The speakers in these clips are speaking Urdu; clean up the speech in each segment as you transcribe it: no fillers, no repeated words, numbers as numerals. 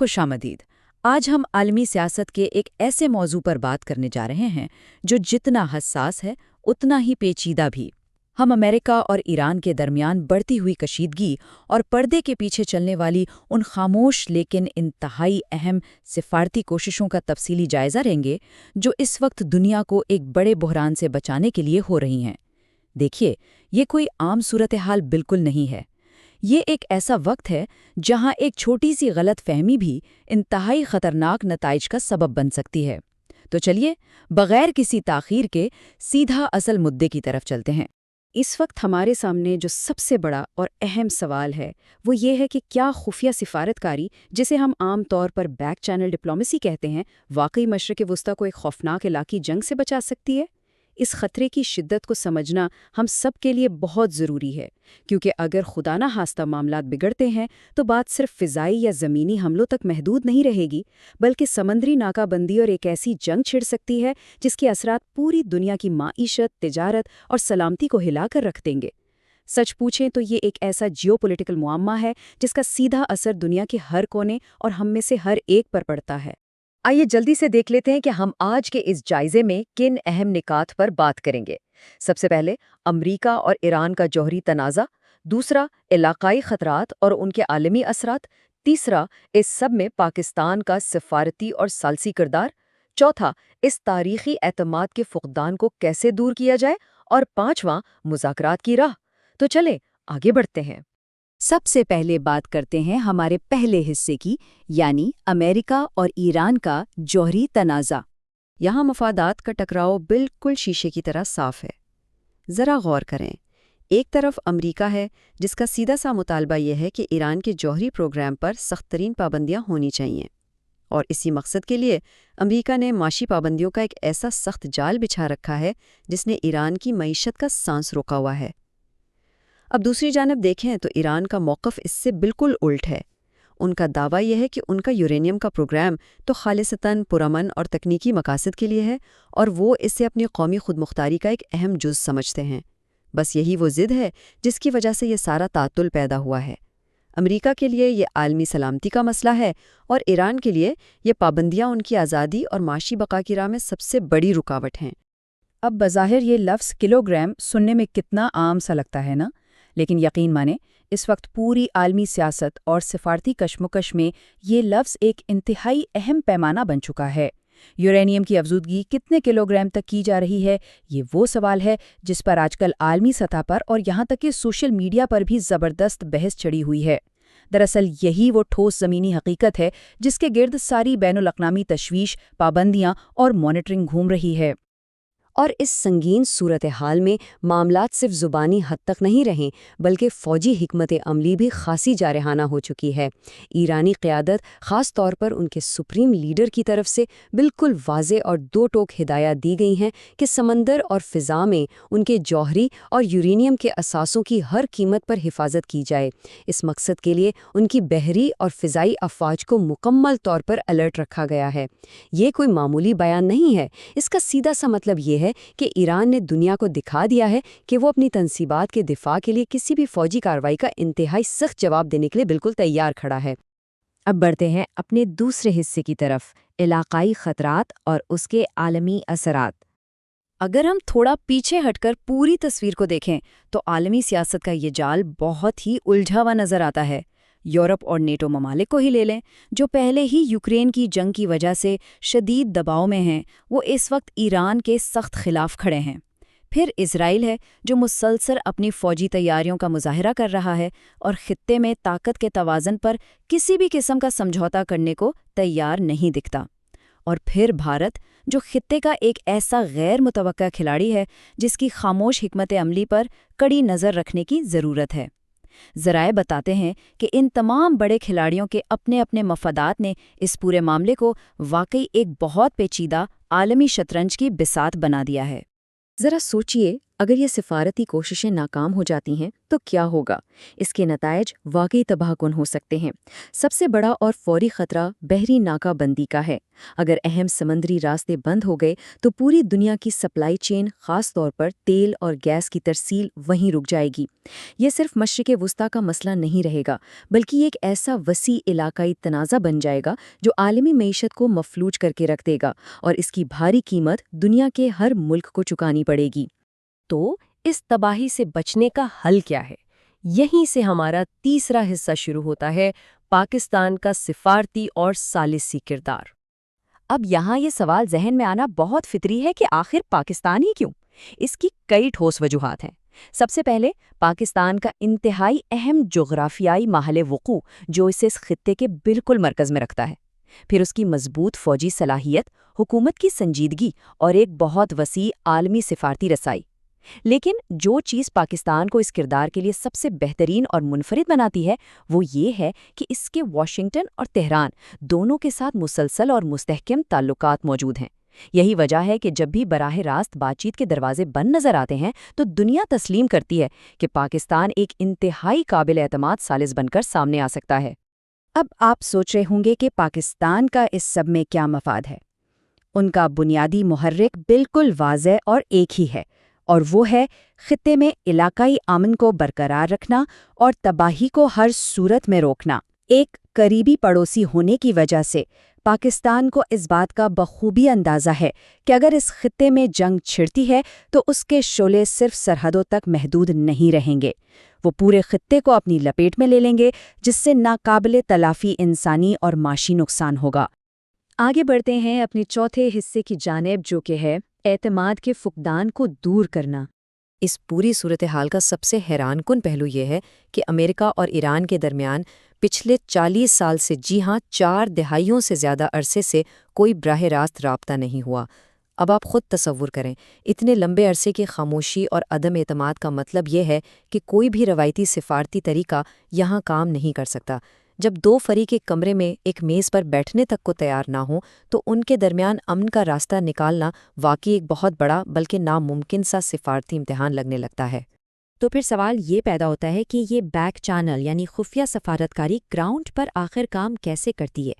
خوش آمدید۔ آج ہم عالمی سیاست کے ایک ایسے موضوع پر بات کرنے جا رہے ہیں جو جتنا حساس ہے اتنا ہی پیچیدہ بھی۔ ہم امریکہ اور ایران کے درمیان بڑھتی ہوئی کشیدگی اور پردے کے پیچھے چلنے والی ان خاموش لیکن انتہائی اہم سفارتی کوششوں کا تفصیلی جائزہ لیں گے جو اس وقت دنیا کو ایک بڑے بحران سے بچانے کے لیے ہو رہی ہیں۔ دیکھیے، یہ کوئی عام صورتحال بالکل نہیں ہے۔ یہ ایک ایسا وقت ہے جہاں ایک چھوٹی سی غلط فہمی بھی انتہائی خطرناک نتائج کا سبب بن سکتی ہے۔ تو چلیے، بغیر کسی تاخیر کے سیدھا اصل مدعے کی طرف چلتے ہیں۔ اس وقت ہمارے سامنے جو سب سے بڑا اور اہم سوال ہے وہ یہ ہے کہ کیا خفیہ سفارتکاری، جسے ہم عام طور پر بیک چینل ڈپلومیسی کہتے ہیں، واقعی مشرق وسطیٰ کو ایک خوفناک علاقائی جنگ سے بچا سکتی ہے؟ اس خطرے کی شدت کو سمجھنا ہم سب کے لیے بہت ضروری ہے، کیونکہ اگر خدا نہ خواستہ معاملات بگڑتے ہیں تو بات صرف فضائی یا زمینی حملوں تک محدود نہیں رہے گی، بلکہ سمندری ناکہ بندی اور ایک ایسی جنگ چھڑ سکتی ہے جس کے اثرات پوری دنیا کی معیشت، تجارت اور سلامتی کو ہلا کر رکھ دیں گے۔ سچ پوچھیں تو یہ ایک ایسا جیو پولیٹیکل معمہ ہے جس کا سیدھا اثر دنیا کے ہر کونے اور ہم میں سے ہر ایک پر پڑتا ہے۔ آئیے جلدی سے دیکھ لیتے ہیں کہ ہم آج کے اس جائزے میں کن اہم نکات پر بات کریں گے۔ سب سے پہلے امریکہ اور ایران کا جوہری تنازع، دوسرا علاقائی خطرات اور ان کے عالمی اثرات، تیسرا اس سب میں پاکستان کا سفارتی اور ثالثی کردار، چوتھا اس تاریخی اعتماد کے فقدان کو کیسے دور کیا جائے، اور پانچواں مذاکرات کی راہ۔ تو چلیں آگے بڑھتے ہیں۔ سب سے پہلے بات کرتے ہیں ہمارے پہلے حصے کی، یعنی امریکہ اور ایران کا جوہری تنازع۔ یہاں مفادات کا ٹکراؤ بالکل شیشے کی طرح صاف ہے۔ ذرا غور کریں، ایک طرف امریکہ ہے جس کا سیدھا سا مطالبہ یہ ہے کہ ایران کے جوہری پروگرام پر سخت ترین پابندیاں ہونی چاہیے، اور اسی مقصد کے لیے امریکہ نے معاشی پابندیوں کا ایک ایسا سخت جال بچھا رکھا ہے جس نے ایران کی معیشت کا سانس روکا ہوا ہے۔ اب دوسری جانب دیکھیں تو ایران کا موقف اس سے بالکل الٹ ہے۔ ان کا دعویٰ یہ ہے کہ ان کا یورینیم کا پروگرام تو خالصتاً پرامن اور تکنیکی مقاصد کے لیے ہے، اور وہ اسے اپنی قومی خود مختاری کا ایک اہم جز سمجھتے ہیں۔ بس یہی وہ ضد ہے جس کی وجہ سے یہ سارا تعطل پیدا ہوا ہے۔ امریکہ کے لیے یہ عالمی سلامتی کا مسئلہ ہے، اور ایران کے لیے یہ پابندیاں ان کی آزادی اور معاشی بقا کی راہ میں سب سے بڑی رکاوٹ ہیں۔ اب بظاہر یہ لفظ کلوگرام سننے میں کتنا عام سا لگتا ہے نا، لیکن یقین مانیں اس وقت پوری عالمی سیاست اور سفارتی کشمکش میں یہ لفظ ایک انتہائی اہم پیمانہ بن چکا ہے۔ یورینیم کی افزودگی کتنے کلوگرام تک کی جا رہی ہے، یہ وہ سوال ہے جس پر آج کل عالمی سطح پر اور یہاں تک کہ سوشل میڈیا پر بھی زبردست بحث چڑھی ہوئی ہے۔ دراصل یہی وہ ٹھوس زمینی حقیقت ہے جس کے گرد ساری بین الاقوامی تشویش، پابندیاں اور مانیٹرنگ گھوم رہی ہے۔ اور اس سنگین صورتحال میں معاملات صرف زبانی حد تک نہیں رہیں بلکہ فوجی حکمت عملی بھی خاصی جارحانہ ہو چکی ہے۔ ایرانی قیادت، خاص طور پر ان کے سپریم لیڈر کی طرف سے بالکل واضح اور دو ٹوک ہدایات دی گئی ہیں کہ سمندر اور فضا میں ان کے جوہری اور یورینیم کے اثاثوں کی ہر قیمت پر حفاظت کی جائے۔ اس مقصد کے لیے ان کی بحری اور فضائی افواج کو مکمل طور پر الرٹ رکھا گیا ہے۔ یہ کوئی معمولی بیان نہیں ہے، اس کا سیدھا سا مطلب یہ ہے کہ ایران نے دنیا کو دکھا دیا ہے کہ وہ اپنی تنصیبات کے دفاع کے لیے کسی بھی فوجی کارروائی کا انتہائی سخت جواب دینے کے لیے بالکل تیار کھڑا ہے۔ اب بڑھتے ہیں اپنے دوسرے حصے کی طرف، علاقائی خطرات اور اس کے عالمی اثرات۔ اگر ہم تھوڑا پیچھے ہٹ کر پوری تصویر کو دیکھیں تو عالمی سیاست کا یہ جال بہت ہی الجھا ہوا نظر آتا ہے۔ یورپ اور نیٹو ممالک کو ہی لے لیں، جو پہلے ہی یوکرین کی جنگ کی وجہ سے شدید دباؤ میں ہیں، وہ اس وقت ایران کے سخت خلاف کھڑے ہیں۔ پھر اسرائیل ہے جو مسلسل اپنی فوجی تیاریوں کا مظاہرہ کر رہا ہے اور خطے میں طاقت کے توازن پر کسی بھی قسم کا سمجھوتا کرنے کو تیار نہیں دکھتا۔ اور پھر بھارت، جو خطے کا ایک ایسا غیر متوقع کھلاڑی ہے جس کی خاموش حکمت عملی پر کڑی نظر رکھنے کی ضرورت ہے۔ ذرائع بتاتے ہیں کہ ان تمام بڑے کھلاڑیوں کے اپنے اپنے مفادات نے اس پورے معاملے کو واقعی ایک بہت پیچیدہ عالمی شطرنج کی بساط بنا دیا ہے۔ ذرا سوچئے، اگر یہ سفارتی کوششیں ناکام ہو جاتی ہیں تو کیا ہوگا؟ اس کے نتائج واقعی تباہ کن ہو سکتے ہیں۔ سب سے بڑا اور فوری خطرہ بحری ناکہ بندی کا ہے۔ اگر اہم سمندری راستے بند ہو گئے تو پوری دنیا کی سپلائی چین، خاص طور پر تیل اور گیس کی ترسیل، وہیں رک جائے گی۔ یہ صرف مشرق وسطیٰ کا مسئلہ نہیں رہے گا، بلکہ یہ ایک ایسا وسیع علاقائی تنازع بن جائے گا جو عالمی معیشت کو مفلوج کر کے رکھ دے گا، اور اس کی بھاری قیمت دنیا کے ہر ملک کو چکانی پڑے گی۔ تو اس تباہی سے بچنے کا حل کیا ہے؟ یہیں سے ہمارا تیسرا حصہ شروع ہوتا ہے، پاکستان کا سفارتی اور ثالثی کردار۔ اب یہاں یہ سوال ذہن میں آنا بہت فطری ہے کہ آخر پاکستان ہی کیوں؟ اس کی کئی ٹھوس وجوہات ہیں۔ سب سے پہلے پاکستان کا انتہائی اہم جغرافیائی محل وقوع جو اسے اس خطے کے بالکل مرکز میں رکھتا ہے۔ پھر اس کی مضبوط فوجی صلاحیت، حکومت کی سنجیدگی اور ایک بہت وسیع عالمی سفارتی رسائی۔ لیکن جو چیز پاکستان کو اس کردار کے لیے سب سے بہترین اور منفرد بناتی ہے وہ یہ ہے کہ اس کے واشنگٹن اور تہران دونوں کے ساتھ مسلسل اور مستحکم تعلقات موجود ہیں۔ یہی وجہ ہے کہ جب بھی براہ راست بات چیت کے دروازے بند نظر آتے ہیں تو دنیا تسلیم کرتی ہے کہ پاکستان ایک انتہائی قابل اعتماد ثالث بن کر سامنے آ سکتا ہے۔ اب آپ سوچ رہے ہوں گے کہ پاکستان کا اس سب میں کیا مفاد ہے؟ ان کا بنیادی محرک بالکل واضح اور ایک ہی ہے، اور وہ ہے خطے میں علاقائی امن کو برقرار رکھنا اور تباہی کو ہر صورت میں روکنا۔ ایک قریبی پڑوسی ہونے کی وجہ سے پاکستان کو اس بات کا بخوبی اندازہ ہے کہ اگر اس خطے میں جنگ چھڑتی ہے تو اس کے شعلے صرف سرحدوں تک محدود نہیں رہیں گے، وہ پورے خطے کو اپنی لپیٹ میں لے لیں گے، جس سے ناقابل تلافی انسانی اور معاشی نقصان ہوگا۔ آگے بڑھتے ہیں اپنے چوتھے حصے کی جانب، جو کہ ہے اعتماد کے فقدان کو دور کرنا۔ اس پوری صورتحال کا سب سے حیران کن پہلو یہ ہے کہ امریکہ اور ایران کے درمیان پچھلے 40 سال سے، جی ہاں 4 دہائیوں سے زیادہ عرصے سے کوئی براہ راست رابطہ نہیں ہوا۔ اب آپ خود تصور کریں، اتنے لمبے عرصے کی خاموشی اور عدم اعتماد کا مطلب یہ ہے کہ کوئی بھی روایتی سفارتی طریقہ یہاں کام نہیں کر سکتا۔ جب 2 فریق ایک کمرے میں ایک میز پر بیٹھنے تک کو تیار نہ ہوں تو ان کے درمیان امن کا راستہ نکالنا واقعی ایک بہت بڑا بلکہ ناممکن سا سفارتی امتحان لگنے لگتا ہے۔ تو پھر سوال یہ پیدا ہوتا ہے کہ یہ بیک چینل یعنی خفیہ سفارتکاری گراؤنڈ پر آخر کام کیسے کرتی ہے؟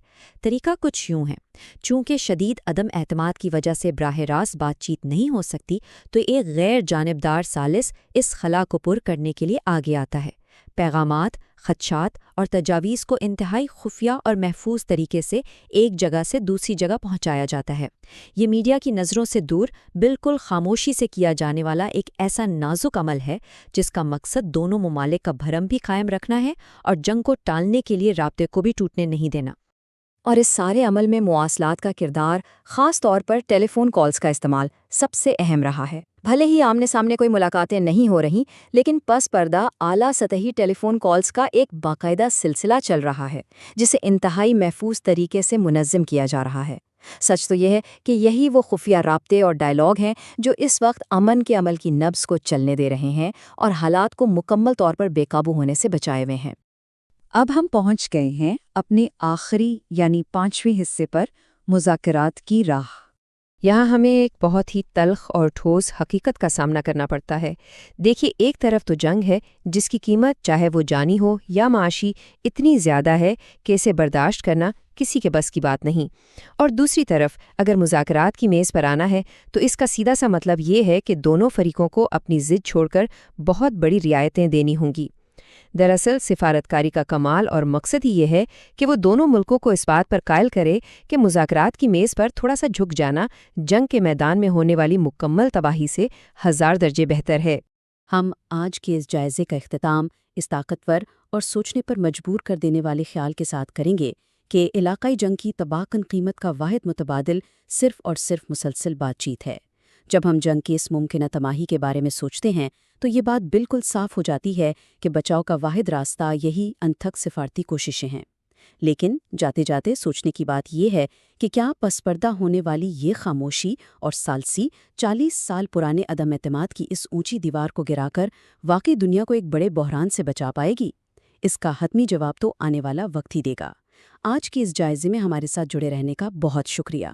طریقہ کچھ یوں ہے۔ چونکہ شدید عدم اعتماد کی وجہ سے براہ راست بات چیت نہیں ہو سکتی تو ایک غیر جانبدار ثالث اس خلا کو پر کرنے کے لیے آگے آتا ہے۔ پیغامات، خدشات اور تجاویز کو انتہائی خفیہ اور محفوظ طریقے سے ایک جگہ سے دوسری جگہ پہنچایا جاتا ہے۔ یہ میڈیا کی نظروں سے دور، بالکل خاموشی سے کیا جانے والا ایک ایسا نازک عمل ہے جس کا مقصد دونوں ممالک کا بھرم بھی قائم رکھنا ہے اور جنگ کو ٹالنے کے لیے رابطے کو بھی ٹوٹنے نہیں دینا۔ اور اس سارے عمل میں مواصلات کا کردار، خاص طور پر ٹیلی فون کالز کا استعمال، سب سے اہم رہا ہے۔ بھلے ہی آمنے سامنے کوئی ملاقاتیں نہیں ہو رہی، لیکن پس پردہ اعلیٰ سطحی ٹیلی فون کالز کا ایک باقاعدہ سلسلہ چل رہا ہے جسے انتہائی محفوظ طریقے سے منظم کیا جا رہا ہے۔ سچ تو یہ ہے کہ یہی وہ خفیہ رابطے اور ڈائیلاگ ہیں جو اس وقت امن کے عمل کی نبض کو چلنے دے رہے ہیں اور حالات کو مکمل طور پر بے قابو ہونے سے بچائے ہوئے ہیں۔ اب ہم پہنچ گئے ہیں اپنے آخری یعنی 5ویں حصے پر، مذاکرات کی راہ۔ یہاں ہمیں ایک بہت ہی تلخ اور ٹھوس حقیقت کا سامنا کرنا پڑتا ہے۔ دیکھیے، ایک طرف تو جنگ ہے جس کی قیمت چاہے وہ جانی ہو یا معاشی اتنی زیادہ ہے کہ اسے برداشت کرنا کسی کے بس کی بات نہیں، اور دوسری طرف اگر مذاکرات کی میز پر آنا ہے تو اس کا سیدھا سا مطلب یہ ہے کہ دونوں فریقوں کو اپنی ضد چھوڑ کر بہت بڑی رعایتیں دینی ہوں گی۔ دراصل سفارتکاری کا کمال اور مقصد ہی یہ ہے کہ وہ دونوں ملکوں کو اس بات پر قائل کرے کہ مذاکرات کی میز پر تھوڑا سا جھک جانا جنگ کے میدان میں ہونے والی مکمل تباہی سے 1000 درجے بہتر ہے۔ ہم آج کے اس جائزے کا اختتام اس طاقتور اور سوچنے پر مجبور کر دینے والے خیال کے ساتھ کریں گے کہ علاقائی جنگ کی تباہ کن قیمت کا واحد متبادل صرف اور صرف مسلسل بات چیت ہے۔ جب ہم جنگ کی اس ممکنہ تباہی کے بارے میں سوچتے ہیں تو یہ بات بالکل صاف ہو جاتی ہے کہ بچاؤ کا واحد راستہ یہی انتھک سفارتی کوششیں ہیں۔ لیکن جاتے جاتے سوچنے کی بات یہ ہے کہ کیا پس پردہ ہونے والی یہ خاموشی اور ثالثی 40 سال پرانے عدم اعتماد کی اس اونچی دیوار کو گرا کر واقعی دنیا کو ایک بڑے بحران سے بچا پائے گی؟ اس کا حتمی جواب تو آنے والا وقت ہی دے گا۔ آج کی اس جائزے میں ہمارے ساتھ جڑے رہنے کا بہت شکریہ۔